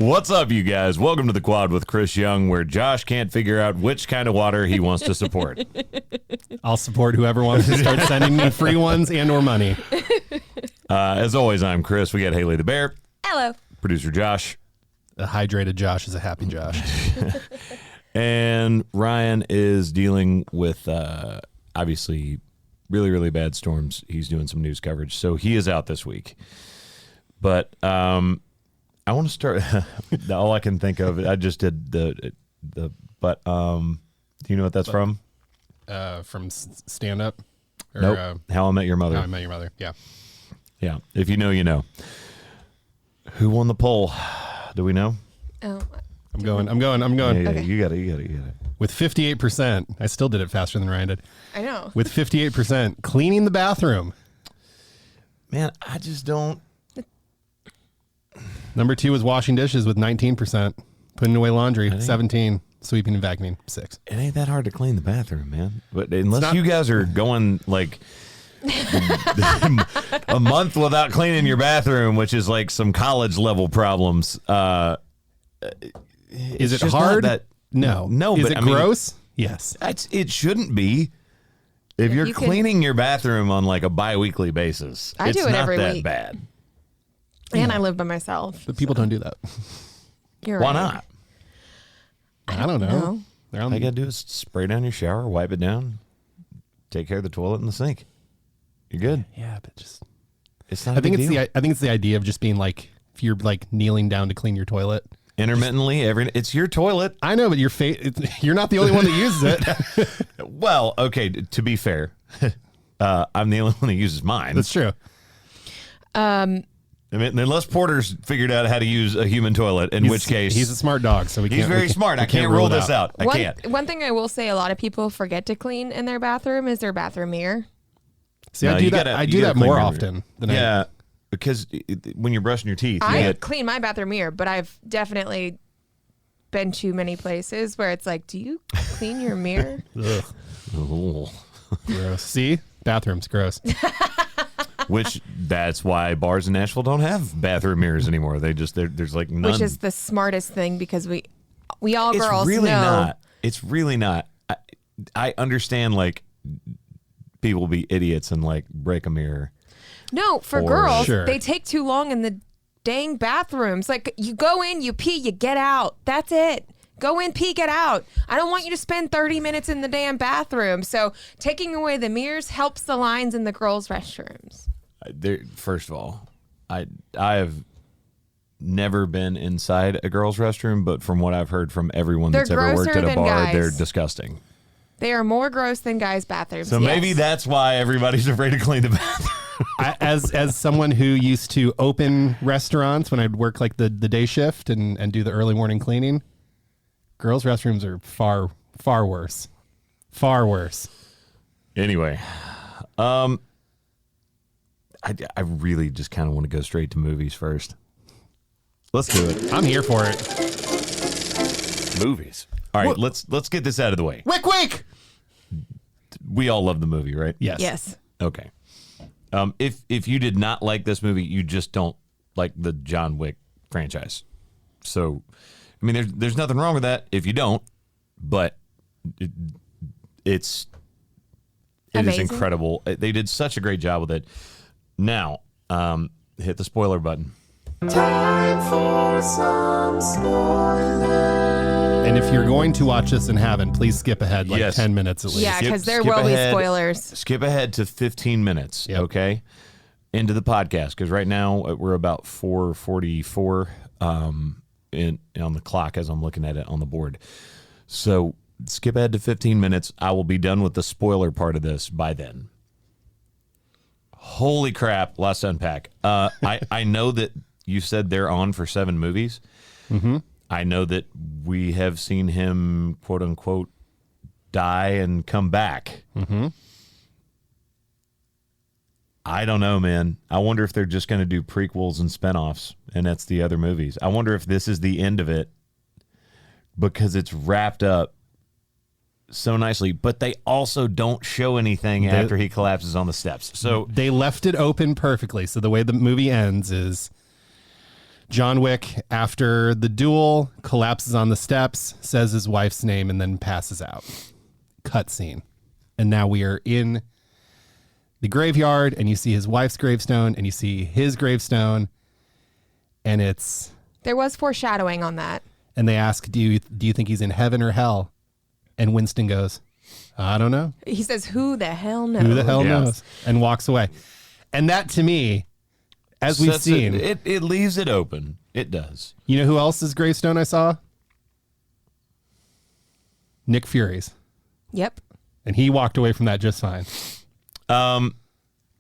What's up, you guys? Welcome to the Quad with Chris Young, where Josh can't figure out which kind of water he wants to support. I'll support whoever wants to start sending me free ones and or money. As always, I'm Chris. We got Haley the Bear. Hello. Producer Josh. A hydrated Josh is a happy Josh. And Ryan is dealing with, obviously, really, really bad storms. He's doing some news coverage, so he is out this week. But I want to start. All I can think of, I just did do you know what that's from? From stand up. Nope. How I Met Your Mother. How I Met Your Mother. Yeah. Yeah. If you know, you know. Who won the poll? Do we know? Oh, I'm going. Yeah, Okay. you got it. With 58%, I still did it faster than Ryan did. I know. With 58%, cleaning the bathroom. Man, I just don't. Number 2 is washing dishes with 19%. Putting away laundry, 17. Sweeping and vacuuming, 6. It ain't that hard to clean the bathroom, man. But unless not- you guys are going like a month without cleaning your bathroom, which is like some college level problems. Is it just not hard? that- No. No, Is but it I mean, gross? Yes. it shouldn't be. If you're you can- cleaning your bathroom on like a bi-weekly basis, I it's do it not every that week. bad. And I live by myself. But people don't do that. You're Why right. not? I don't know. know. They're All on you gotta do is spray down your shower, wipe it down, take care of the toilet and the sink. You're good. Yeah, but just It's not. I think deal. I think it's the idea of just being like, if you're like kneeling down to clean your toilet. Intermittently, it's your toilet. I know, but you're not the only one that uses it. Well, okay, to be fair, I'm the only one that uses mine. That's true. I mean, unless Porter's figured out how to use a human toilet, in which case he's a smart dog, so we he's can't. very smart. I can't rule roll it this out. I can't. One thing I will say, a lot of people forget to clean in their bathroom is their bathroom mirror. See, No, I do you that. gotta- I you do gotta that clean more your- often than Yeah, because when you're brushing your teeth, you I get, clean my bathroom mirror, but I've definitely been to many places where it's like, do you clean your mirror? Ugh, oh, gross. See, bathrooms gross. which that's why bars in Nashville don't have bathroom mirrors anymore. There's like none. Which is the smartest thing because we all It's girls really know. not. It's really not. I understand like people be idiots and like break a mirror. No, for Or- girls, Sure. they take too long in the dang bathrooms. Like, you go in, you pee, you get out. That's it. Go in, pee, get out. I don't want you to spend 30 minutes in the damn bathroom. So taking away the mirrors helps the lines in the girls' restrooms. First of all, I have never been inside a girl's restroom, but from what I've heard from everyone They're that's ever worked grosser at a than bar, guys. they're disgusting. They are more gross than guys' bathrooms. So yes. maybe that's why everybody's afraid to clean the bathroom. As someone who used to open restaurants when I'd work like the day shift and do the early morning cleaning, girls' restrooms are far worse. Far worse. Anyway, I really just kind of want to go straight to movies first. Let's do it. I'm here for it. Movies. All right, let's get this out of the way. Wick! We all love the movie, right? Yes. Yes. Okay. If you did not like this movie, you just don't like the John Wick franchise. So, I mean, there's nothing wrong with that if you don't, but it is Amazing. incredible. They did such a great job with it. Now, hit the spoiler button. Time for some spoilers. And if you're going to watch this and haven't, please skip ahead like Yes. 10 minutes at least. Yeah, because there skip will be ahead. spoilers. Skip ahead to 15 minutes, Yep. okay, into the podcast, because right now we're about 4:44 on the clock as I'm looking at it on the board. So skip ahead to 15 minutes. I will be done with the spoiler part of this by then. Holy crap, lots to unpack. I know that you said they're on for 7 movies. Mm-hmm. I know that we have seen him, quote unquote, die and come back. Mm-hmm. I don't know, man. I wonder if they're just going to do prequels and spinoffs, and that's the other movies. I wonder if this is the end of it because it's wrapped up so nicely, but they also don't show anything after he collapses on the steps. So They left it open perfectly. So the way the movie ends is John Wick, after the duel, collapses on the steps, says his wife's name, and then passes out. Cutscene. And now we are in the graveyard, and you see his wife's gravestone, and you see his gravestone, and it's... There was foreshadowing on that. And they ask, do you think he's in heaven or hell? And Winston goes, I don't know. He says, who the hell knows? Who the hell Yeah. knows? And walks away. And that, to me, as we've seen... It leaves it open. It does. You know who else's gravestone I saw? Nick Fury's. Yep. And he walked away from that just fine.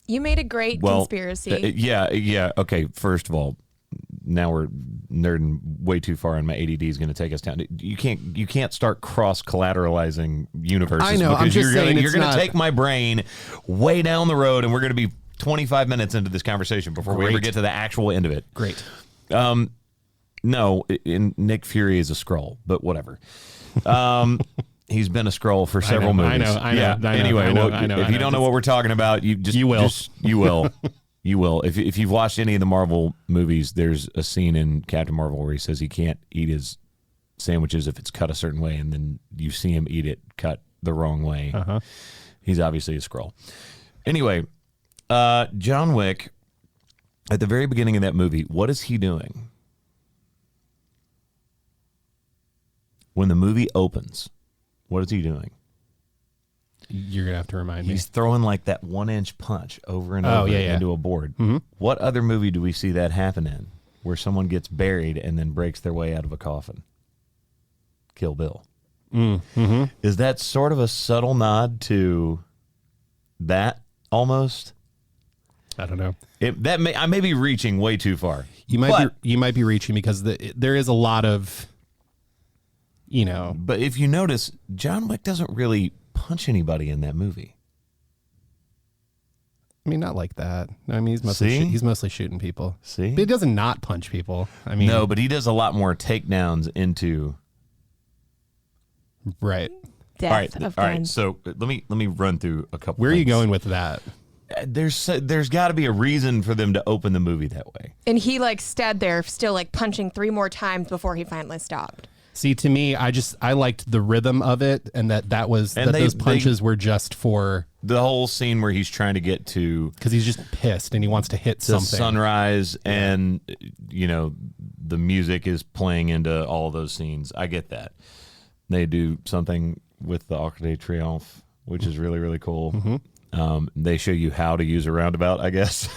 You made a great conspiracy. Yeah. Okay, first of all, now we're nerding way too far, and my ADD is going to take us down. You can't start cross collateralizing universes. I know. Because I'm just saying you're going to not... take my brain way down the road, and we're going to be 25 minutes into this conversation before we ever get to the actual end of it. Great. No, Nick Fury is a Skrull, but whatever. He's been a Skrull for several movies. I know. Anyway, if you don't know what we're talking about, you will. You will. If you've watched any of the Marvel movies, there's a scene in Captain Marvel where he says he can't eat his sandwiches if it's cut a certain way, and then you see him eat it cut the wrong way. Uh-huh. He's obviously a Skrull. Anyway, John Wick, at the very beginning of that movie, what is he doing? When the movie opens, what is he doing? You're going to have to remind me. He's throwing like that 1-inch punch over and over into a board. Mm-hmm. What other movie do we see that happen in where someone gets buried and then breaks their way out of a coffin? Kill Bill. Mm-hmm. Is that sort of a subtle nod to that almost? I don't know. I may be reaching way too far. You might be reaching because there is a lot of, But if you notice, John Wick doesn't really punch anybody in that movie. I mean, not like that. I mean, he's mostly shooting people. See? But he doesn't not punch people. I mean, no, but he does a lot more takedowns into. Right. Death of all guns. right. So let me run through a couple. Where are you things. going with that? There's got to be a reason for them to open the movie that way. And he stood there still punching 3 more times before he finally stopped. See, to me, I liked the rhythm of it, and those punches were just for the whole scene where he's trying to get to, because he's just pissed and he wants to hit the something. sunrise, and the music is playing into all of those scenes. I get that. They do something with the Arc de Triomphe, which is really, really cool. Mm-hmm. They show you how to use a roundabout, I guess.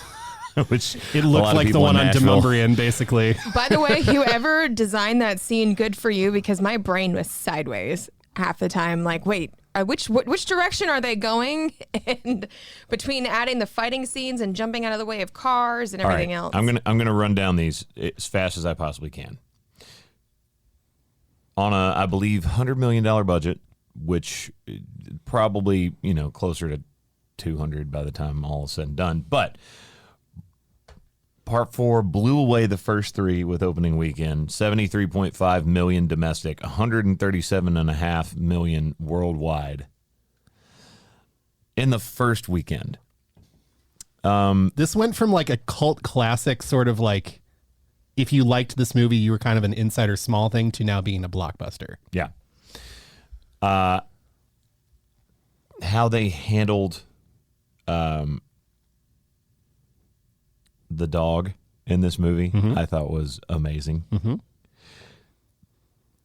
Which it looked like the one on Demumbrian, basically. By the way, whoever designed that scene, good for you, because my brain was sideways half the time. Like, wait, which direction are they going? And between adding the fighting scenes and jumping out of the way of cars and everything else, I'm gonna run down these as fast as I possibly can. On a, I believe, $100 million budget, which probably closer to 200 by the time all is said and done, but. Part 4 blew away the first 3 with opening weekend, 73.5 million domestic, 137.5 million worldwide in the first weekend. This went from a cult classic, sort of if you liked this movie, you were kind of an insider small thing, to now being a blockbuster. Yeah. How they handled the dog in this movie, I thought was amazing. Mm-hmm.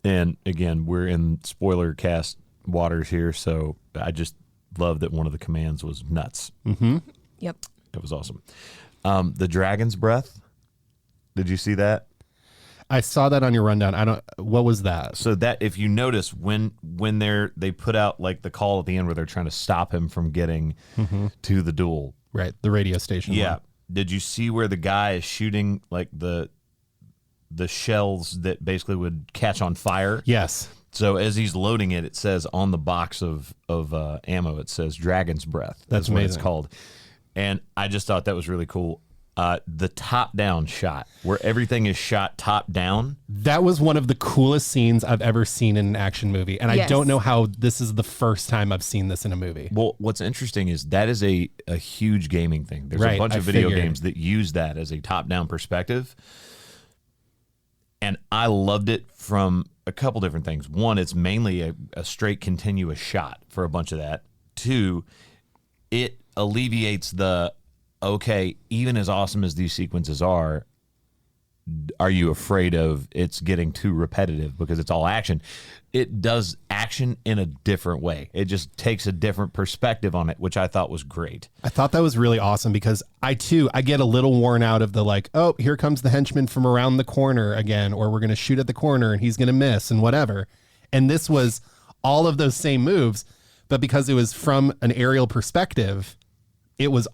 And again, we're in spoiler cast waters here, so I just love that one of the commands was nuts. Mm-hmm. Yep. It was awesome. The dragon's breath. Did you see that? I saw that on your rundown. What was that? So that, if you notice, when they put out the call at the end where they're trying to stop him from getting to the duel. Right. The radio station. Yeah. one. Did you see where the guy is shooting the shells that basically would catch on fire? Yes. So as he's loading it, it says on the box of ammo, it says Dragon's Breath. That's what it's amazing. called. And I just thought that was really cool. The top-down shot, where everything is shot top-down. That was one of the coolest scenes I've ever seen in an action movie. And I Yes. don't know how this is the first time I've seen this in a movie. Well, what's interesting is that is a huge gaming thing. There's Right, a bunch I of video figured. games that use that as a top-down perspective. And I loved it from a couple different things. One, it's mainly a straight continuous shot for a bunch of that. Two, it alleviates okay, even as awesome as these sequences are you afraid of it's getting too repetitive because it's all action? It does action in a different way. It just takes a different perspective on it, which I thought was great. I thought that was really awesome because I get a little worn out of the like, oh, here comes the henchman from around the corner again, or we're going to shoot at the corner and he's going to miss and whatever. And this was all of those same moves, but because it was from an aerial perspective, it was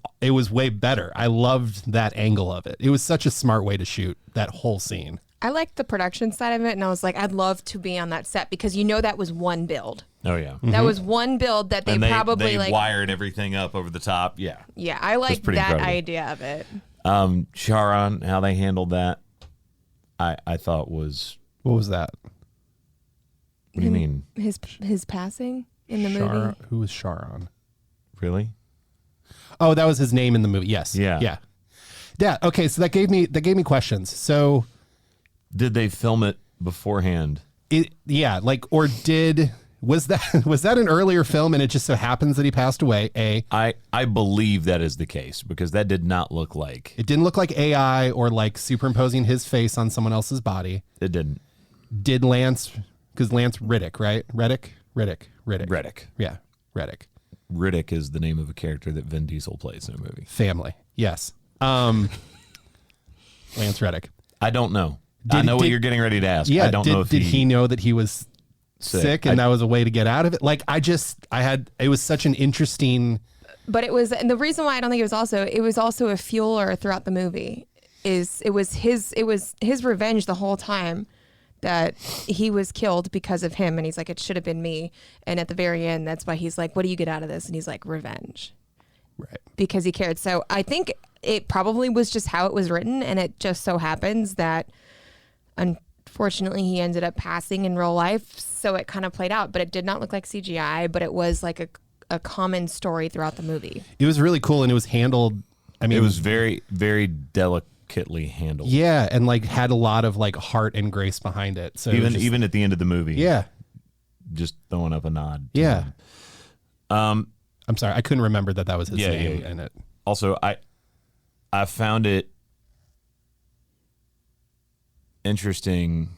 way better. I loved that angle of it. It was such a smart way to shoot that whole scene. I liked the production side of it, and I was like, I'd love to be on that set because that was one build. Oh yeah, that was one build that they probably they wired everything up over the top. Yeah, yeah, I liked that incredible idea of it. Charon, how they handled that, I thought was. What was that? What do you mean? His passing in the movie. Who was Charon? Really? Oh, that was his name in the movie. Yes. Yeah. Okay, so that gave me questions. So, did they film it beforehand? Was that an earlier film and it just so happens that he passed away? I believe that is the case because that did not look like. It didn't look like AI or like superimposing his face on someone else's body. It didn't. Did Lance? Because Lance Riddick, right? Riddick. Yeah, Riddick. Riddick is the name of a character that Vin Diesel plays in a movie. Family, yes. Lance Riddick. I don't know. I know what you're getting ready to ask. Yeah, I don't know if did he know that he was sick and that was a way to get out of it? Like, it was such an interesting. But and the reason why I don't think it was also a fueler throughout the movie. It was his revenge the whole time that he was killed because of him, and he's like, it should have been me. And at the very end, that's why he's like, what do you get out of this? And he's like, revenge. Right. Because he cared. So I think it probably was just how it was written, and it just so happens that unfortunately he ended up passing in real life, so it kind of played out. But it did not look like CGI, but it was like a common story throughout the movie. It was really cool, and it was handled, it was very, very delicately handled. Yeah, and like had a lot of like heart and grace behind it. So even at the end of the movie. Yeah. Just throwing up a nod. Yeah. I'm sorry, I couldn't remember that was his name in it. Also, I found it interesting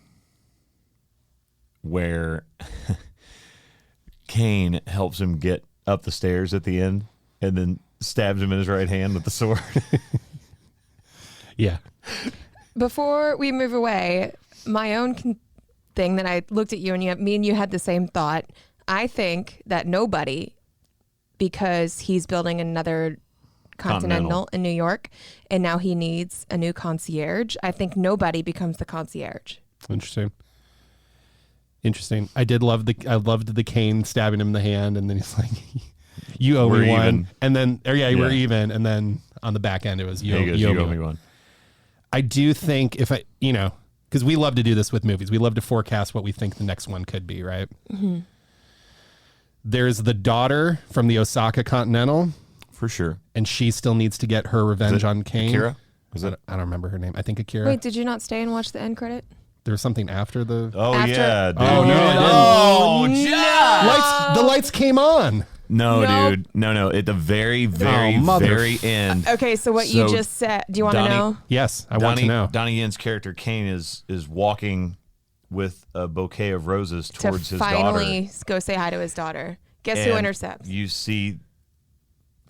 where Kane helps him get up the stairs at the end and then stabs him in his right hand with the sword. Yeah. Before we move away, my own thing that I looked at you and me and you had the same thought. I think that nobody, because he's building another Continental in New York, and now he needs a new concierge. I think nobody becomes the concierge. Interesting. I loved the Kane stabbing him in the hand, and then he's like, "You owe me one," even. and then we're even, and then on the back end it was you owe me one. I do think because we love to do this with movies, we love to forecast what we think the next one could be, right? Mm-hmm. There's the daughter from the Osaka Continental. For sure. And she still needs to get her revenge on Kane. Akira? I don't remember her name. I think Akira. Wait, did you not stay and watch the end credit? There was something after the... Oh, after... yeah. Dude. Oh, no, I didn't. Josh! The lights came on. No, dude. No. At the very, very, very end. Okay, so you just said... Do you want to know? Yes, I want to know. Donnie Yen's character, Kane, is walking with a bouquet of roses towards his daughter. To finally go say hi to his daughter. Guess who intercepts? You see...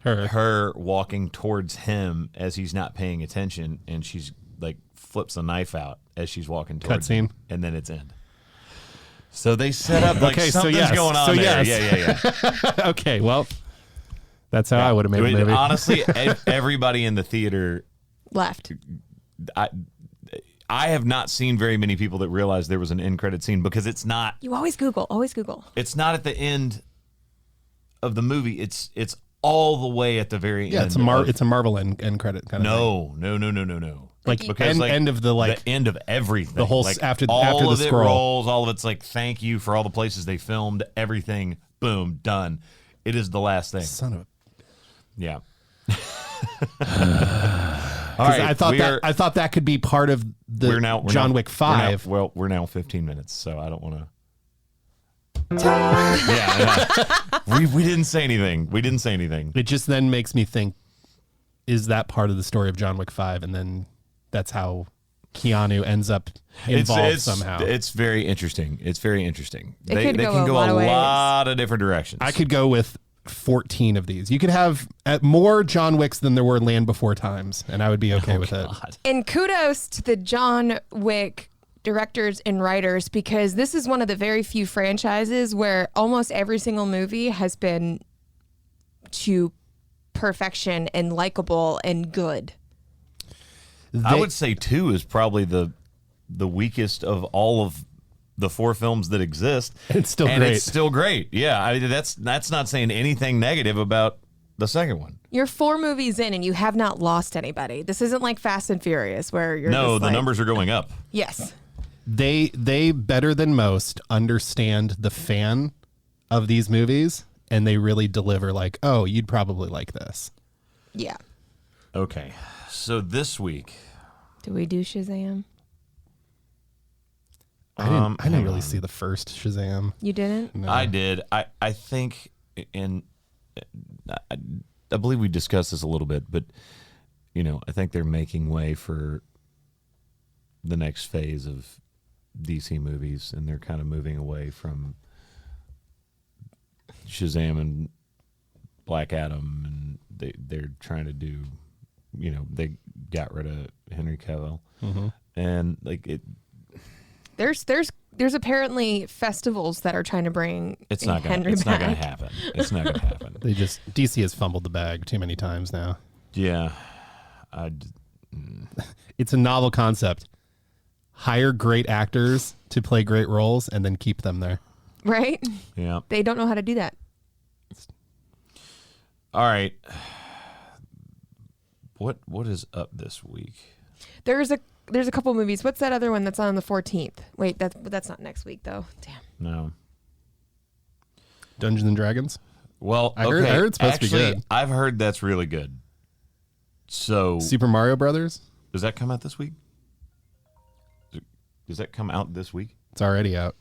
Her walking towards him as he's not paying attention, and she's like flips the knife out as she's walking towards him, and then it's end. So they set up like something's going on there. Yeah. Okay, well, that's how I would have made the movie. Honestly, everybody in the theater left. I have not seen very many people that realize there was an end credit scene because it's not. You always Google. It's not at the end of the movie. It's all the way at the very end. It's a Marvel end credit kind of thing. No. End of the end of everything. The whole after the scroll. It rolls, all of it's like thank you for all the places they filmed everything. Boom, done. It is the last thing. Son of a... Yeah. All right, I thought that could be part of the John Wick 5. We're now 15 minutes, so I don't want to. Yeah. We didn't say anything. It just then makes me think, is that part of the story of John Wick 5? And then that's how Keanu ends up involved somehow. It's very interesting. They could can go a lot of different directions. I could go with 14 of these. You could have more John Wicks than there were Land Before Times, and I would be okay with it. And kudos to the John Wick directors and writers, because this is one of the very few franchises where almost every single movie has been to perfection and likable and good. I would say 2 is probably the weakest of all of the 4 films that exist. It's still great. It's still great. Yeah, that's not saying anything negative about the second one. You're 4 movies in and you have not lost anybody. This isn't like Fast and Furious where you're the numbers are going up. Yes. They better than most understand the fan of these movies, and they really deliver like, oh, you'd probably like this. Yeah. Okay. So this week, do we do Shazam? I didn't really see the first Shazam. You didn't? No. I did. I think, and I believe we discussed this a little bit, but I think they're making way for the next phase of DC movies, and they're kind of moving away from Shazam and Black Adam, and they're trying to do, they got rid of Henry Cavill, and like it. There's apparently festivals that are trying to bring Henry back. It's not going to happen. It's not going to happen. DC has fumbled the bag too many times now. Yeah, it's a novel concept. Hire great actors to play great roles and then keep them there. Right? Yeah. They don't know how to do that. All right. What is up this week? There's a couple movies. What's that other one that's on the 14th? Wait, that's not next week though. Damn. No. Dungeons and Dragons? Well, I heard it's supposed to be good. I've heard that's really good. So Super Mario Brothers? Does that come out this week? Does that come out this week? It's already out.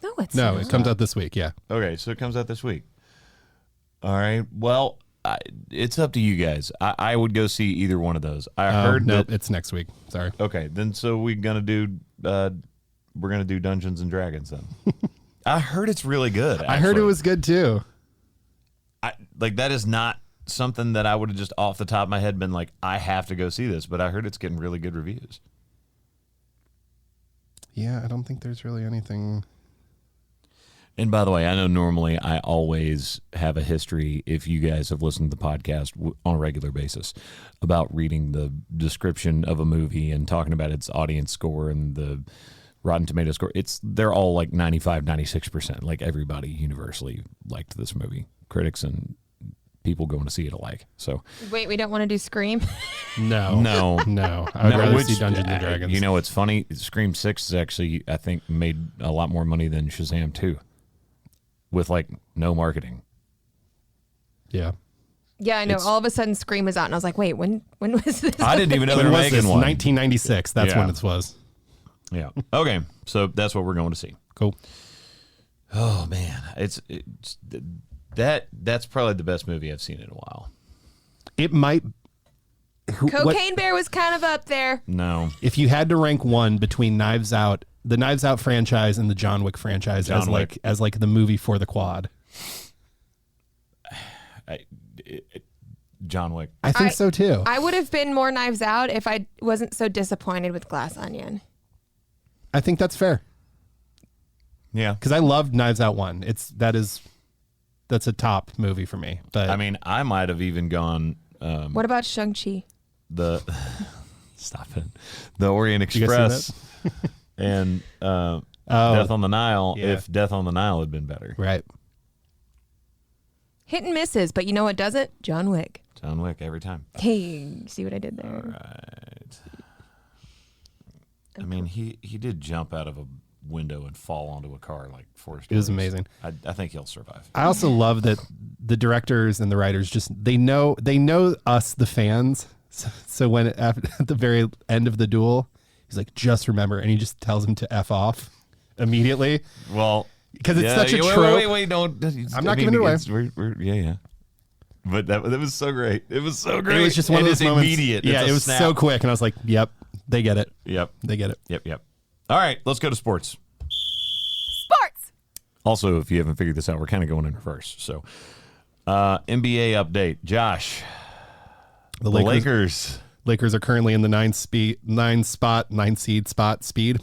No, it's not. It comes out this week, yeah. Okay, so it comes out this week. All right. Well, it's up to you guys. I would go see either one of those. I heard nope, it's next week. Sorry. Okay, then so we're gonna do Dungeons and Dragons then. I heard it's really good. Actually. I heard it was good too. That is not something that I would have just off the top of my head been like, I have to go see this, but I heard it's getting really good reviews. Yeah, I don't think there's really anything. And by the way, I know normally I always have a history, if you guys have listened to the podcast on a regular basis, about reading the description of a movie and talking about its audience score and the Rotten Tomato score. They're all like 95, 96%. Like everybody universally liked this movie. Critics and people going to see it alike. So wait, we don't want to do Scream? No. I would rather see Dungeons and Dragons. You know, it's funny. Scream 6 is actually, I think, made a lot more money than Shazam 2 with like no marketing. Yeah. Yeah, I know. All of a sudden Scream was out and I was like, wait, when was this? I didn't even know they were making one. 1996. That's when it was. Yeah. Okay. So that's what we're going to see. Cool. Oh man. That's probably the best movie I've seen in a while. It might. Cocaine Bear was kind of up there. No. If you had to rank one between Knives Out, the Knives Out franchise and the John Wick franchise as like the movie for the quad. John Wick. I think so too. I would have been more Knives Out if I wasn't so disappointed with Glass Onion. I think that's fair. Yeah. Because I loved Knives Out 1. That's a top movie for me. But I mean, I might have even gone. What about Shang-Chi? Stop it. The Orient Express and Death on the Nile. Yeah. If Death on the Nile had been better, right. Hit and misses, but you know what does it? John Wick. John Wick every time. Hey, see what I did there? All right. I mean, he did jump out of a window and fall onto a car like 4 stories. It was amazing. I think he'll survive. I also love that the directors and the writers they know us, the fans, So when at the very end of the duel, he's like, "Just remember," and he just tells him to F off immediately. Well, because it's such a trope. Wait, don't. I'm not giving it away. Yeah. But that was so great. It was so great. It was just one of those moments. Immediate. Yeah, It's it a was snap. so quick, and I was like, "Yep, they get it. Yep. They get it." Yep. All right, let's go to sports. Sports. Also, if you haven't figured this out, we're kind of going in reverse. So, NBA update. Josh, The Lakers. Lakers are currently in the 9 speed spot. Speed.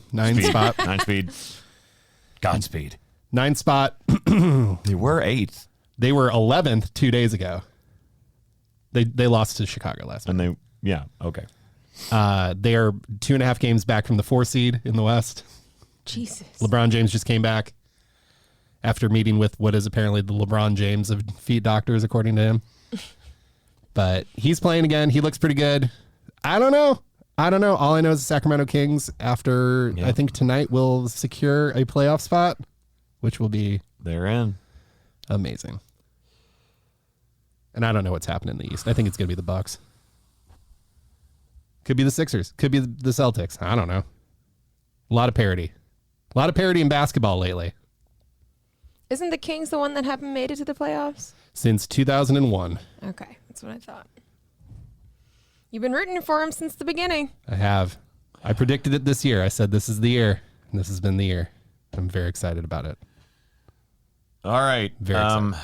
Godspeed. 9 spot. They were 8th. They were 11th 2 days ago. They lost to Chicago last night. And okay. They are 2.5 games back from the 4 seed in the West. Jesus. LeBron James just came back after meeting with what is apparently the LeBron James of feet doctors, according to him. But he's playing again. He looks pretty good. I don't know. All I know is the Sacramento Kings, after I think tonight, will secure a playoff spot, which will be They're in. amazing. And I don't know what's happening in the East. I think it's going to be the Bucks. Could be the Sixers. Could be the Celtics. I don't know. A lot of parity. A lot of parity in basketball lately. Isn't the Kings the one that haven't made it to the playoffs? Since 2001. Okay, that's what I thought. You've been rooting for him since the beginning. I have. I predicted it this year. I said this is the year. And this has been the year. I'm very excited about it. All right. Very excited.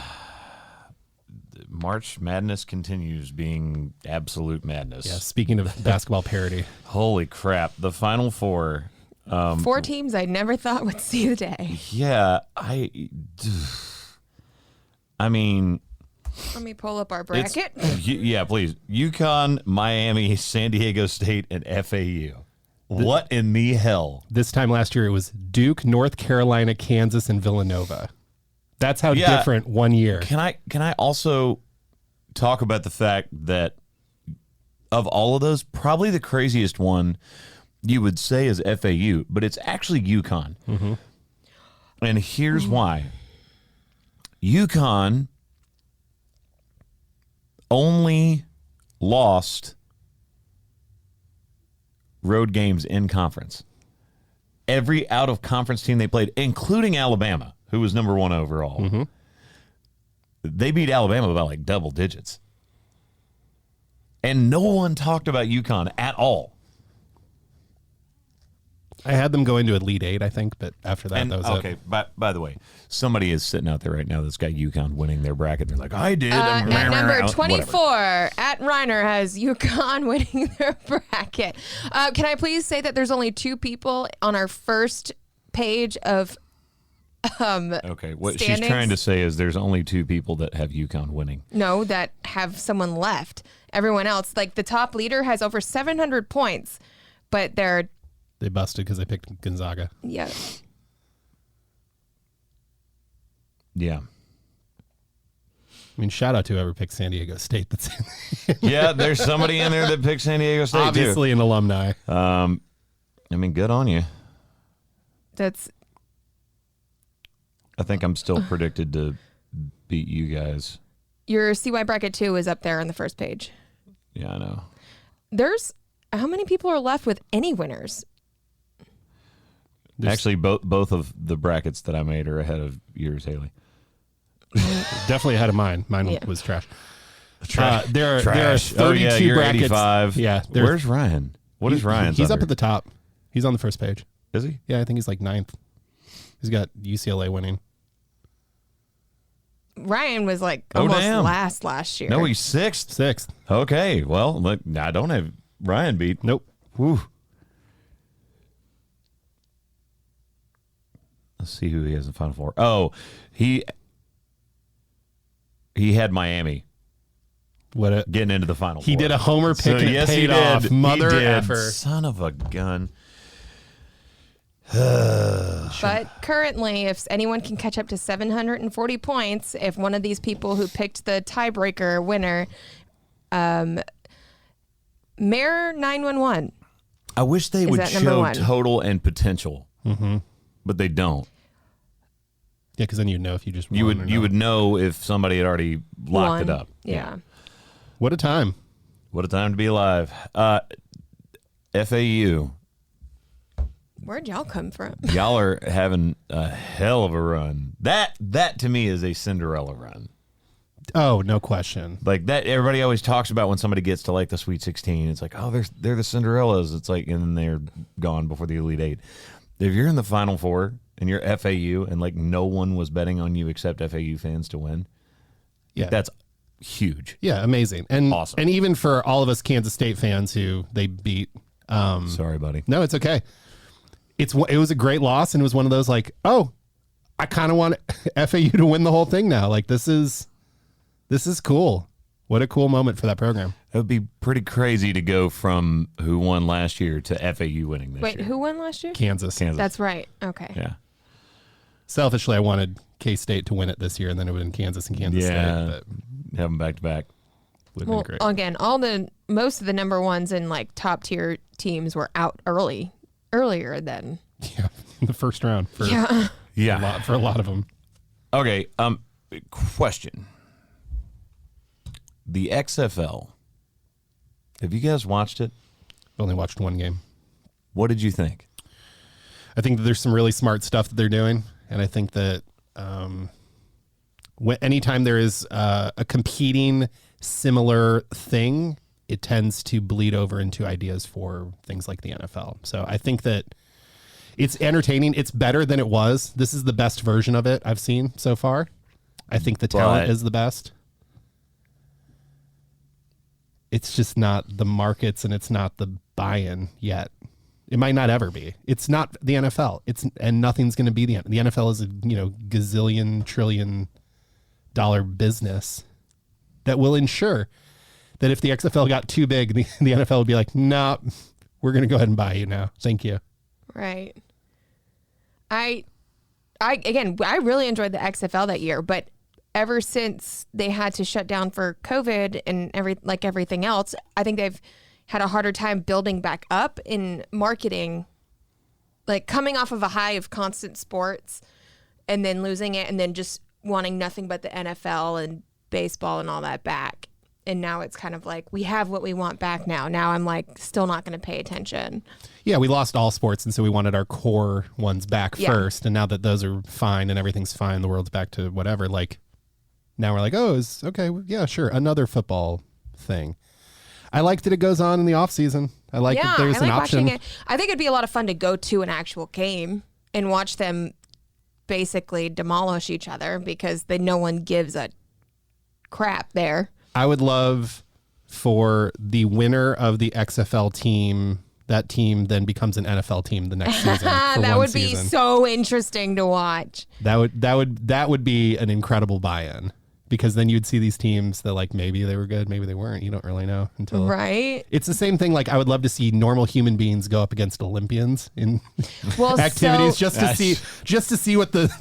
March Madness continues being absolute madness. Yeah, speaking of basketball parity. Holy crap. The Final Four. 4 teams I never thought would see the day. Yeah, I mean, Let me pull up our bracket. yeah, please. UConn, Miami, San Diego State, and FAU. What in the hell? This time last year, it was Duke, North Carolina, Kansas, and Villanova. That's how different one year. Can I also talk about the fact that of all of those, probably the craziest one you would say is FAU, but it's actually UConn. Mm-hmm. And here's why. UConn only lost road games in conference. Every out-of-conference team they played, including Alabama, who was number 1 overall, they beat Alabama by like double digits. And no one talked about UConn at all. I had them go into Elite 8, I think, but after that, that was it. By the way, somebody is sitting out there right now that's got UConn winning their bracket. They're like, I did. At number Whatever. 24, at Reiner has UConn winning their bracket. Can I please say that there's only 2 people on our first page of Okay, what standings? she's trying to say is there's only 2 people that have UConn winning. No, that have someone left. Everyone else, like the top leader has over 700 points, but they're They busted because they picked Gonzaga. Yeah. I mean, shout out to whoever picked San Diego State. That's Yeah, there's somebody in there that picked San Diego State, obviously an alumni. I mean, good on you. That's I think I'm still predicted to beat you guys. your CY bracket 2 is up there on the first page. Yeah, I know. There's how many people are left with any winners? Actually, both of the brackets that I made are ahead of yours, Haley. Definitely ahead of mine. Mine Yeah. was trash. There are 32 you're brackets. 85. Yeah. Where's Ryan? What is Ryan's He's up under? at the top. He's on the first page. Is he? Yeah, I think he's like 9th. He's got UCLA winning. Ryan was like Oh, almost damn. last year. No, he's 6th. 6th. Okay, well, look, I don't have Ryan beat. Nope. Whew. Let's see who he has in Final Four. Oh, he had Miami What a getting into the Final He Four. did a homer pick and it yes, paid he off. did. Mother he did. effer. Son of a gun. But currently, if anyone can catch up to 740 points, if one of these people who picked the tiebreaker winner, Mayor 911. I wish they would that number show 1? total and potential, but they don't. Yeah, because then you'd know if you just You won or would you not. would know if somebody had already locked it Won. up. Yeah. What a time. What a time to be alive. FAU. Where'd y'all come from? Y'all are having a hell of a run. That to me is a Cinderella run. Oh, no question. Like that, everybody always talks about when somebody gets to like the Sweet 16. It's like, oh, they're the Cinderellas. It's like, and then they're gone before the Elite Eight. If you're in the Final Four and you're FAU and like no one was betting on you except FAU fans to win, Yeah, that's huge. yeah, amazing, and Awesome. And even for all of us Kansas State fans who they beat. Sorry, buddy. No, it's okay. It was a great loss, and it was one of those like, oh, I kind of want FAU to win the whole thing now. Like this is cool. What a cool moment for that program. It would be pretty crazy to go from who won last year to FAU winning this Wait, year. who won last year? Kansas. That's right. Okay. Yeah. Selfishly, I wanted K-State to win it this year, and then it would have been Kansas and Kansas Yeah. State. But Have them back to back. would have Well, been great. again, most of the number ones and like top tier teams were out earlier than. Yeah, the first round for Yeah. Yeah. for a lot of them. Okay. Question. The XFL. Have you guys watched it? Only watched one game. What did you think? I think that there's some really smart stuff that they're doing, and I think that anytime there is a competing similar thing, it tends to bleed over into ideas for things like the NFL. So I think that it's entertaining. It's better than it was. This is the best version of it I've seen so far. I think the talent But- is the best. It's just not the markets, and it's not the buy-in yet. It might not ever be. It's not the NFL. And nothing's going to be the NFL is a gazillion trillion dollar business that will ensure that if the XFL got too big, the NFL would be like, "Nah, we're going to go ahead and buy you now. Thank you." Right. I really enjoyed the XFL that year, but ever since they had to shut down for COVID and everything else, I think they've had a harder time building back up in marketing, like coming off of a high of constant sports and then losing it and then just wanting nothing but the NFL and baseball and all that back. And now it's kind of like, we have what we want back now. Now I'm like still not going to pay attention. Yeah, we lost all sports, and so we wanted our core ones back Yeah. first. And now that those are fine and everything's fine, the world's back to whatever. Like now we're like, oh, it's okay. Yeah, sure. Another football thing. I like that it goes on in the off season. I like that there's I like an option. watching it. I think it'd be a lot of fun to go to an actual game and watch them basically demolish each other because no one gives a crap there. I would love for the winner of the XFL team, that team then becomes an NFL team the next season. For That one would be season. so interesting to watch. That would be an incredible buy-in, because then you'd see these teams that like maybe they were good, maybe they weren't. You don't really know until Right? It's the same thing. Like I would love to see normal human beings go up against Olympians in Well, activities so, just to see what the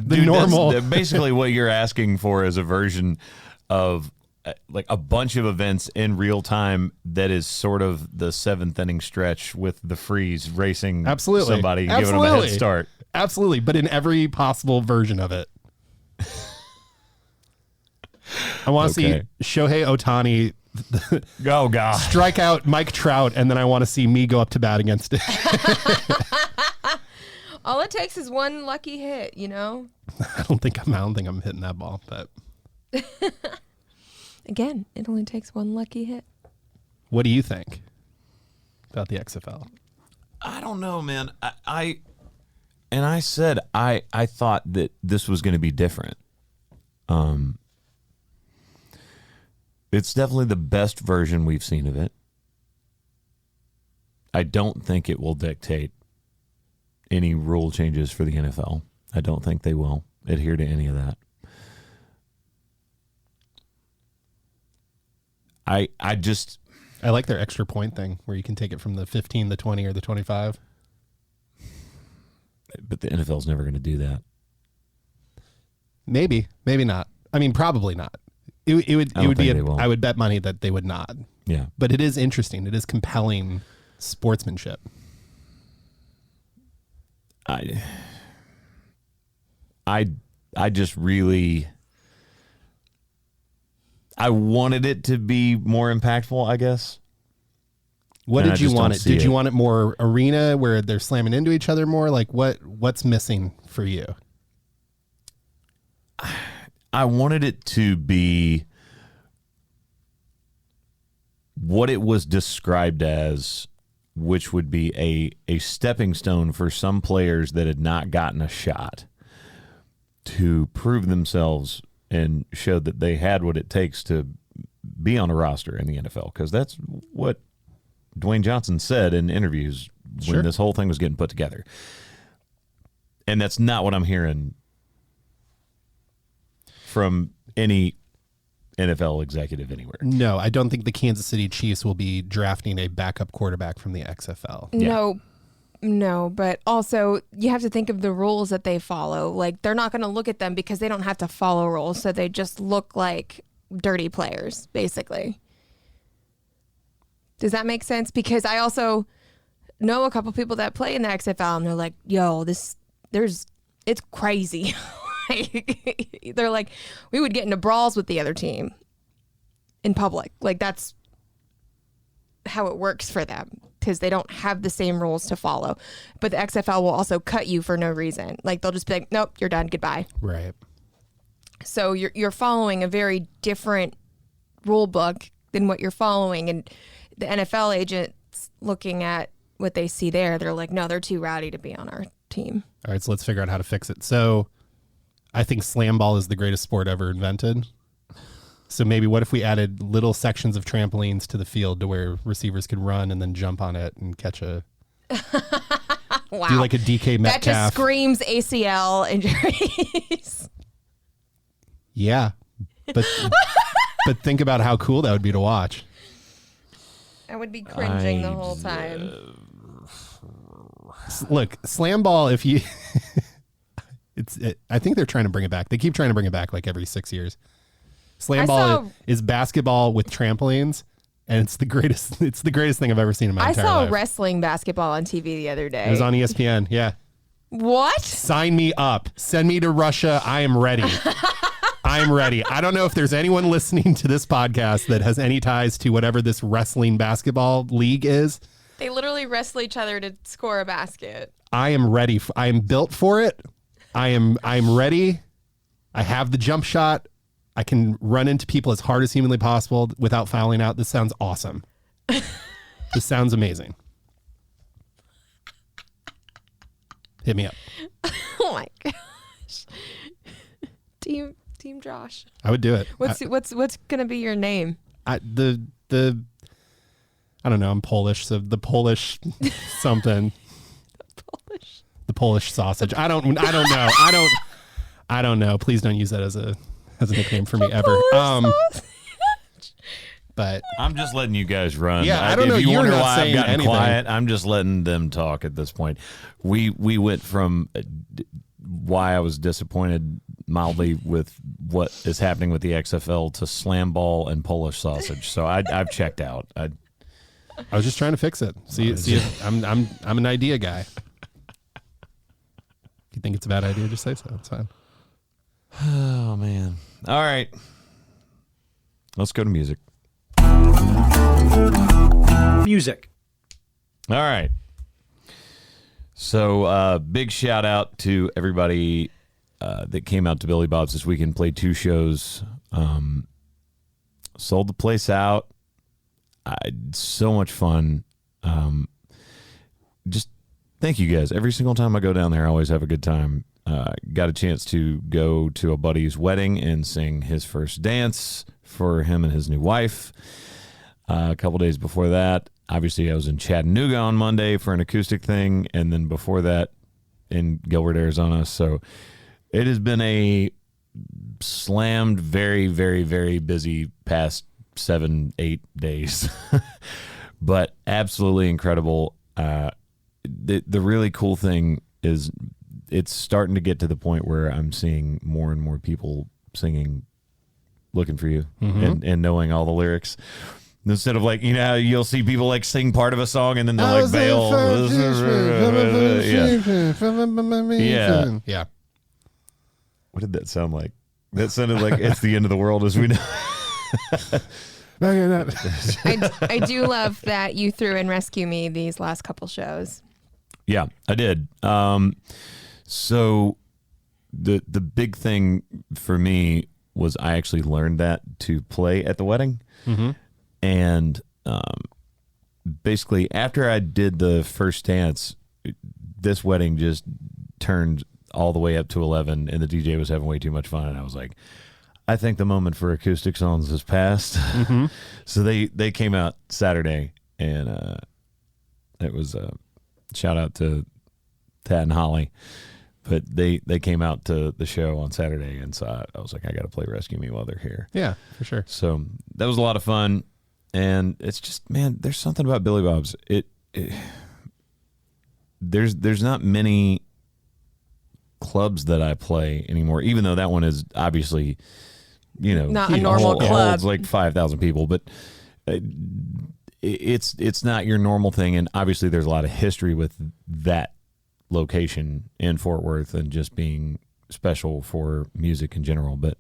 Dude, normal. that's basically what you're asking for is a version of like a bunch of events in real time that is sort of the seventh inning stretch with the freeze racing Absolutely. somebody, giving them a Absolutely. head start. Absolutely, but in every possible version of it. I want to Okay. see Shohei Ohtani Oh, God. strike out Mike Trout, and then I want to see me go up to bat against it. all it takes is one lucky hit, you know? I don't think I'm hitting that ball, but Again, it only takes one lucky hit. what do you think about the XFL? I don't know, man. I said I thought that this was going to be different. It's definitely the best version we've seen of it. I don't think it will dictate any rule changes for the NFL. I don't think they will adhere to any of that. I like their extra point thing where you can take it from the 15, the 20, or the 25. but the NFL's never going to do that. Maybe not. I mean, probably not. It would I don't be. think they will. I would bet money that they would not. Yeah. But it is interesting. It is compelling sportsmanship. I just really, I wanted it to be more impactful, I guess. What And I did you just want don't it? see Did you it. want it more arena where they're slamming into each other more? Like what's missing for you? I wanted it to be what it was described as, which would be a stepping stone for some players that had not gotten a shot to prove themselves and show that they had what it takes to be on a roster in the NFL. Because that's what Dwayne Johnson said in interviews Sure. when this whole thing was getting put together. And that's not what I'm hearing from any NFL executive anywhere. No, I don't think the Kansas City Chiefs will be drafting a backup quarterback from the XFL. No, but also you have to think of the rules that they follow. Like they're not going to look at them because they don't have to follow rules, so they just look like dirty players, basically. Does that make sense? Because I also know a couple people that play in the XFL, and they're like, "Yo, it's crazy." They're like, we would get into brawls with the other team in public. Like that's how it works for them because they don't have the same rules to follow. But the XFL will also cut you for no reason. Like they'll just be like, nope, you're done. Goodbye. Right. So you're following a very different rule book than what you're following. And the NFL agents looking at what they see there, they're like, no, they're too rowdy to be on our team. All right, so let's figure out how to fix it. So I think slam ball is the greatest sport ever invented. So maybe what if we added little sections of trampolines to the field to where receivers could run and then jump on it and catch a Wow. do like a DK Metcalf. That just screams ACL injuries. Yeah. But but think about how cool that would be to watch. I would be cringing the whole time. Look, slam ball, if you I think they're trying to bring it back. They keep trying to bring it back like every 6 years. Slam I ball saw- is basketball with trampolines, and it's the greatest thing I've ever seen in my I entire saw life. wrestling basketball on TV the other day. It was on ESPN. Yeah. What? Sign me up. Send me to Russia. I am ready. I'm ready. I don't know if there's anyone listening to this podcast that has any ties to whatever this wrestling basketball league is. They literally wrestle each other to score a basket. I am ready. I am built for it. I'm ready. I have the jump shot. I can run into people as hard as humanly possible without fouling out. This sounds awesome. This sounds amazing. Hit me up. Oh my gosh. Team Josh. I would do it. What's gonna be your name? I don't know. I'm Polish, so the Polish something. Polish. The Polish sausage. I don't know. I don't know. Please don't use that as a nickname for me ever. But I'm just letting you guys run. Yeah, I don't know. If you You're wonder not why I've saying gotten anything. quiet, I'm just letting them talk at this point. We went from why I was disappointed mildly with what is happening with the XFL to slam ball and Polish sausage. So I've checked out. I was just trying to fix it. See, I'm an idea guy. If you think it's a bad idea, just say so. It's fine. Oh man. All right. Let's go to music. Music. All right. So big shout out to everybody that came out to Billy Bob's this weekend, played 2 shows, sold the place out. So much fun. Just thank you guys. Every single time I go down there, I always have a good time. Got a chance to go to a buddy's wedding and sing his first dance for him and his new wife. A couple days before that, obviously, I was in Chattanooga on Monday for an acoustic thing, and then before that in Gilbert, Arizona. So it has been a slammed, very, very, very busy past 7-8 days, but absolutely incredible. The really cool thing is it's starting to get to the point where I'm seeing more and more people singing "Looking for You" and knowing all the lyrics. Instead of like, you'll see people like sing part of a song and then they'll like bail. Yeah. Yeah. What did that sound like? That sounded like it's the end of the world as we know. I do love that you threw in Rescue Me these last couple shows. Yeah, I did. So the big thing for me was I actually learned that to play at the wedding. Mm-hmm. And basically, after I did the first dance, this wedding just turned all the way up to 11, and the DJ was having way too much fun. And I was like, I think the moment for acoustic songs has passed. Mm-hmm. So they came out Saturday, and it was a shout out to Tad and Holly. But they came out to the show on Saturday, and so I was like, I got to play Rescue Me while they're here. Yeah, for sure. So that was a lot of fun, and it's just, man, there's something about Billy Bob's. There's not many clubs that I play anymore, even though that one is obviously, not a normal club. Holds like 5,000 people, but it's not your normal thing, and obviously there's a lot of history with that location in Fort Worth and just being special for music in general, but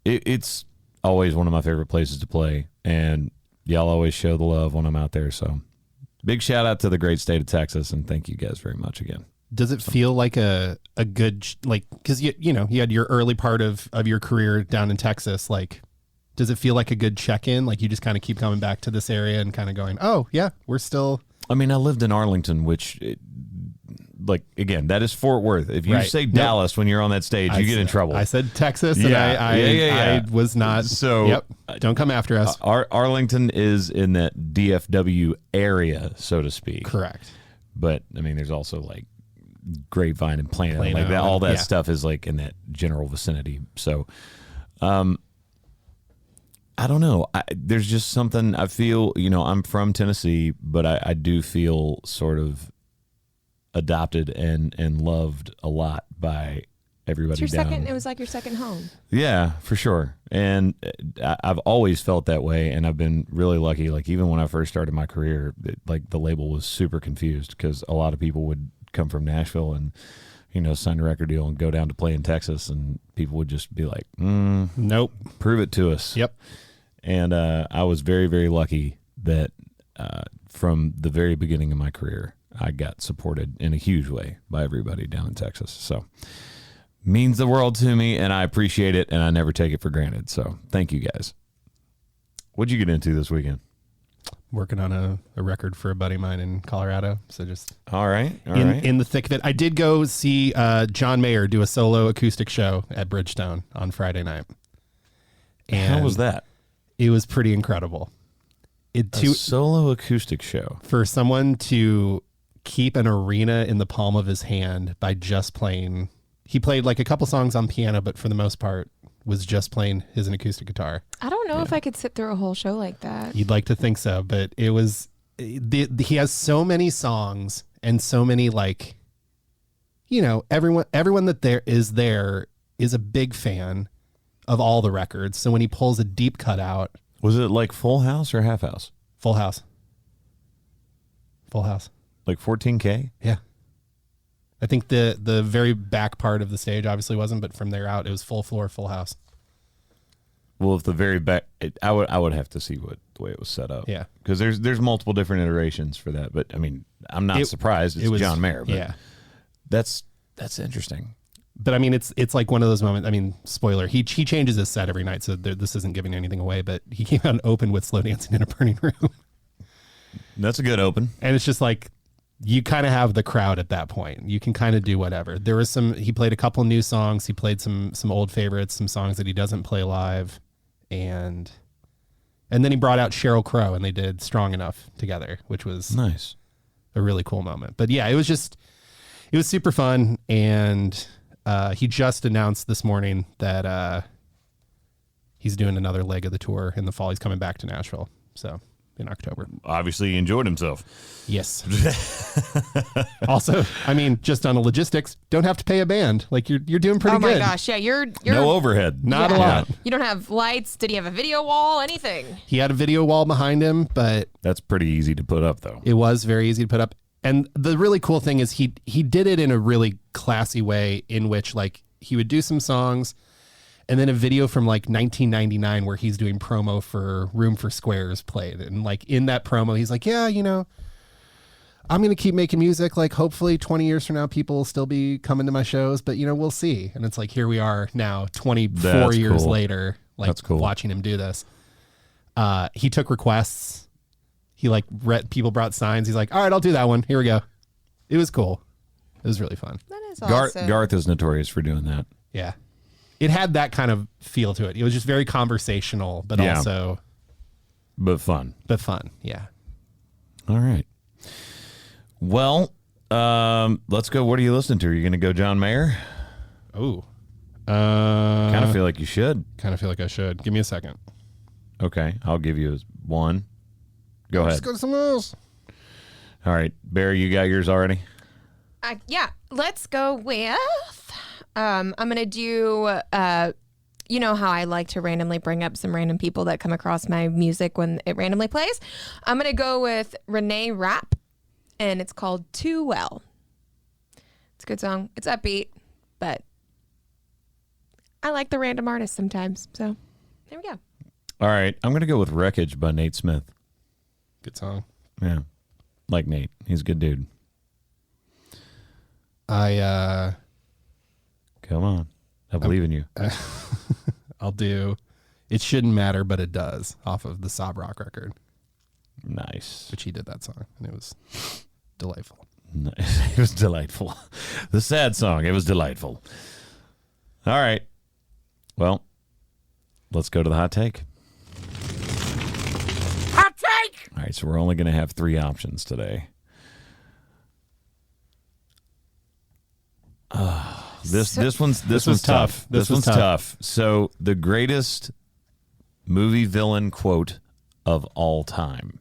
it's always one of my favorite places to play, and y'all always show the love when I'm out there. So big shout out to the great state of Texas, and thank you guys very much again. Does it feel like a good, like, because you had your early part of your career down in Texas, like, does it feel like a good check-in? Like you just kind of keep coming back to this area and kind of going, oh yeah, we're still. I mean, I lived in Arlington, which like, again, that is Fort Worth. If you say Dallas when you're on that stage, you get in trouble. I said Texas, and I was not. So don't come after us. Arlington is in that DFW area, so to speak. Correct. But I mean, there's also like Grapevine and Plano, like that. All that stuff is like in that general vicinity. So, I don't know. There's just something I feel. I'm from Tennessee, but I do feel sort of adopted and loved a lot by everybody. It was like your second home. Yeah, for sure. And I've always felt that way, and I've been really lucky. Like even when I first started my career, like the label was super confused because a lot of people would come from Nashville and sign a record deal and go down to play in Texas, and people would just be like, nope, prove it to us. Yep. And I was very, very lucky that from the very beginning of my career, I got supported in a huge way by everybody down in Texas. So means the world to me, and I appreciate it, and I never take it for granted. So thank you guys. What'd you get into this weekend? Working on a record for a buddy of mine in Colorado. So just all right. In the thick of it. I did go see John Mayer do a solo acoustic show at Bridgestone on Friday night. And how was that? It was pretty incredible. A solo acoustic show. For someone to keep an arena in the palm of his hand by just playing. He played like a couple songs on piano, but for the most part was just playing his acoustic guitar. I don't know if I could sit through a whole show like that. You'd like to think so, but it was, he has so many songs and so many, like, everyone that there is a big fan of all the records. So when he pulls a deep cut out. Was it like Full House or Half House? Full House. Full House. Like 14K? Yeah. I think the very back part of the stage obviously wasn't, but from there out, it was full floor, Full House. Well, if the very back, I would have to see the way it was set up. Yeah. Because there's multiple different iterations for that. But I mean, I'm not surprised. It's John Mayer. But yeah. That's interesting. But I mean, it's like one of those moments. I mean, spoiler, he changes his set every night, so this isn't giving anything away. But he came out and opened with Slow Dancing in a Burning Room. That's a good open. And it's just like, you kind of have the crowd at that point. You can kind of do whatever. There was he played a couple new songs. He played some old favorites, some songs that he doesn't play live. And then he brought out Sheryl Crow, and they did Strong Enough together, which was nice. A really cool moment. But yeah, it was super fun. And he just announced this morning that he's doing another leg of the tour in the fall. He's coming back to Nashville. So in October. Obviously he enjoyed himself. Yes. Also, I mean, just on the logistics, don't have to pay a band. Like you're doing pretty good. Oh my gosh, yeah, you're no overhead. Not a lot. You don't have lights. Did he have a video wall? Anything? He had a video wall behind him, but that's pretty easy to put up though. It was very easy to put up. And the really cool thing is he did it in a really classy way in which like he would do some songs And then a video from like 1999 where he's doing promo for Room for Squares played. And like in that promo, he's like, yeah, you know, I'm going to keep making music. Like hopefully 20 years from now, people will still be coming to my shows, but you know, we'll see. And it's like, here we are now 24 That's years cool. later, like That's cool. watching him do this. He took requests. He like people brought signs. He's like, all right, I'll do that one. Here we go. It was cool. It was really fun. That is Garth, awesome. Garth is notorious for doing that. Yeah. It had that kind of feel to it. It was just very conversational, but Yeah. also But fun. fun. Yeah. All right. Well, let's go. What are you listening to? Are you going to go John Mayer? Oh. Kind of feel like you should. Kind of feel like I should. Give me a second. Okay. I'll give you one. Go ahead. Let's go to something else. All right. Barry, you got yours already? Yeah, let's go with. I'm gonna do. You know how I like to randomly bring up some random people that come across my music when it randomly plays. I'm gonna go with Renee Rapp, and it's called Too Well. It's a good song. It's upbeat, but I like the random artists sometimes. So there we go. All right. I'm going to go with Wreckage by Nate Smith. Good song. Yeah. Like Nate. He's a good dude. I'll Come on. I believe in you. do It Shouldn't Matter, But It Does off of the Sob Rock record, Nice. which he did that song, and it was delightful. Nice. It was delightful. The sad song. It was delightful. All right. Well, let's go to the hot take. Hot take! All right. So we're only going to have 3 options today. This one's tough. This one's tough. So the greatest movie villain quote of all time.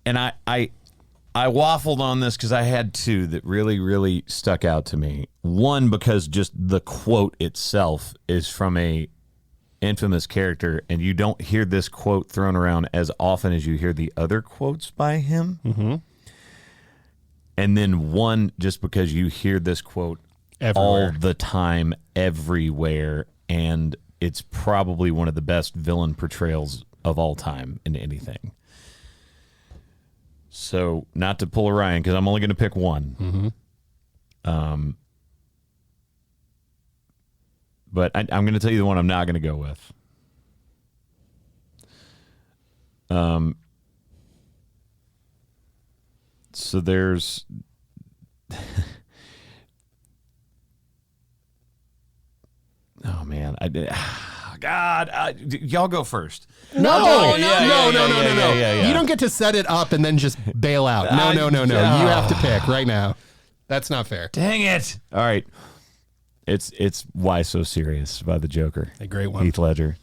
And I waffled on this because I had 2 that really, really stuck out to me. One, because just the quote itself is from a infamous character, and you don't hear this quote thrown around as often as you hear the other quotes by him. Mm-hmm. And then one, just because you hear this quote all Everywhere. the time, everywhere, and it's probably one of the best villain portrayals of all time in anything. So, not to pull a Ryan, because I'm only going to pick one. Mm-hmm. But I'm going to tell you the one I'm not going to go with. So there's oh man, y'all go first. No, yeah, no. You don't get to set it up and then just bail out. No. You have to pick right now. That's not fair. Dang it! All right, it's Why So Serious by the Joker. A great one. Heath Ledger.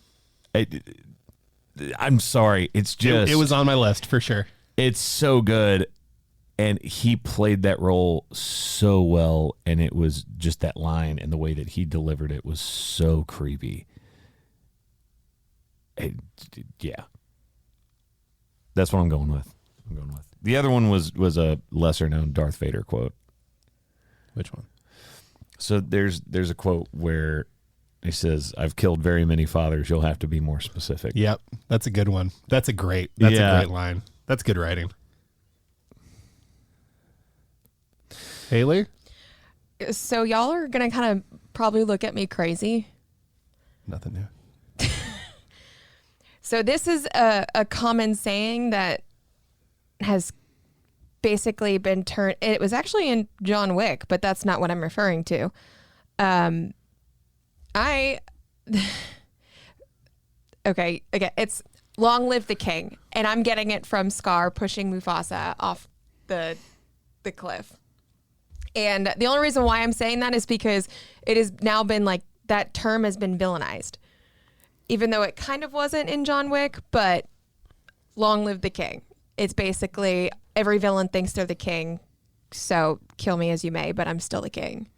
I'm sorry, it's just It was on my list for sure. it's so good. And he played that role so well, and it was just that line and the way that he delivered it was so creepy. Yeah. That's what I'm going with. The other one was a lesser-known Darth Vader quote. Which one? So there's a quote where he says, "I've killed very many fathers. You'll have to be more specific." Yep, that's a good one. That's a great line. That's good writing. Haley? So y'all are gonna kind of probably look at me crazy. Nothing new. So this is a common saying that has basically been turned. It was actually in John Wick, but that's not what I'm referring to. Okay, it's "Long live the king," and I'm getting it from Scar pushing Mufasa off the cliff. And the only reason why I'm saying that is because it has now been like that term has been villainized, even though it kind of wasn't in John Wick. But long live the king. It's basically every villain thinks they're the king, so kill me as you may, but I'm still the king.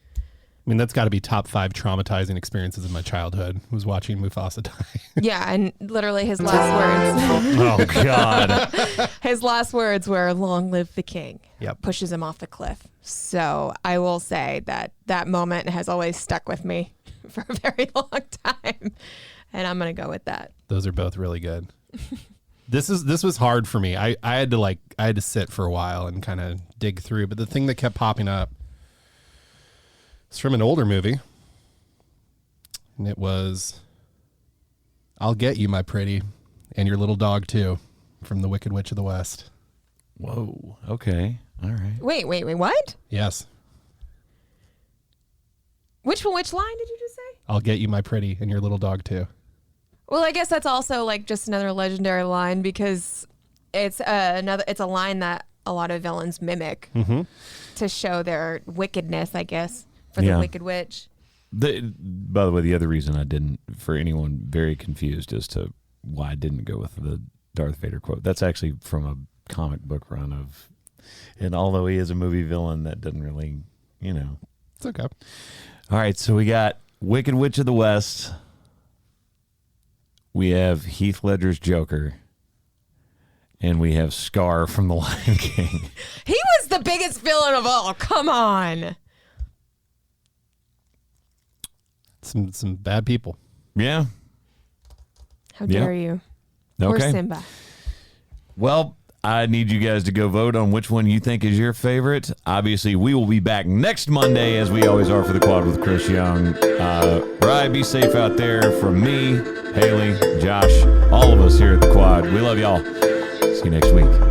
mean, that's got to be top 5 traumatizing experiences of my childhood, was watching Mufasa die. Yeah, and literally his last words. Oh, God. His last words were, "Long live the king." Yep. Pushes him off the cliff. So I will say that moment has always stuck with me for a very long time. And I'm going to go with that. Those are both really good. This was hard for me. I had to sit for a while and kind of dig through, but the thing that kept popping up is from an older movie. And it was "I'll Get You, My Pretty, and Your Little Dog Too," from The Wicked Witch of the West. Whoa. Okay. All right. Wait, what? Yes. Which line did you just say? "I'll get you, my pretty, and your little dog too." Well, I guess that's also like just another legendary line because it's a line that a lot of villains mimic to show their wickedness, I guess, for the Wicked Witch. By the way, the other reason I didn't, for anyone very confused as to why I didn't go with the Darth Vader quote, that's actually from a comic book run of, and although he is a movie villain, that doesn't really, It's okay. All right, so we got Wicked Witch of the West. We have Heath Ledger's Joker. And we have Scar from The Lion King. He was the biggest villain of all. Come on. Some bad people. Yeah. How dare you? Okay. Poor Simba. Well, I need you guys to go vote on which one you think is your favorite. Obviously, we will be back next Monday, as we always are, for the Quad with Chris Young. Rye, be safe out there. From me, Haley, Josh, all of us here at the Quad, we love y'all. See you next week.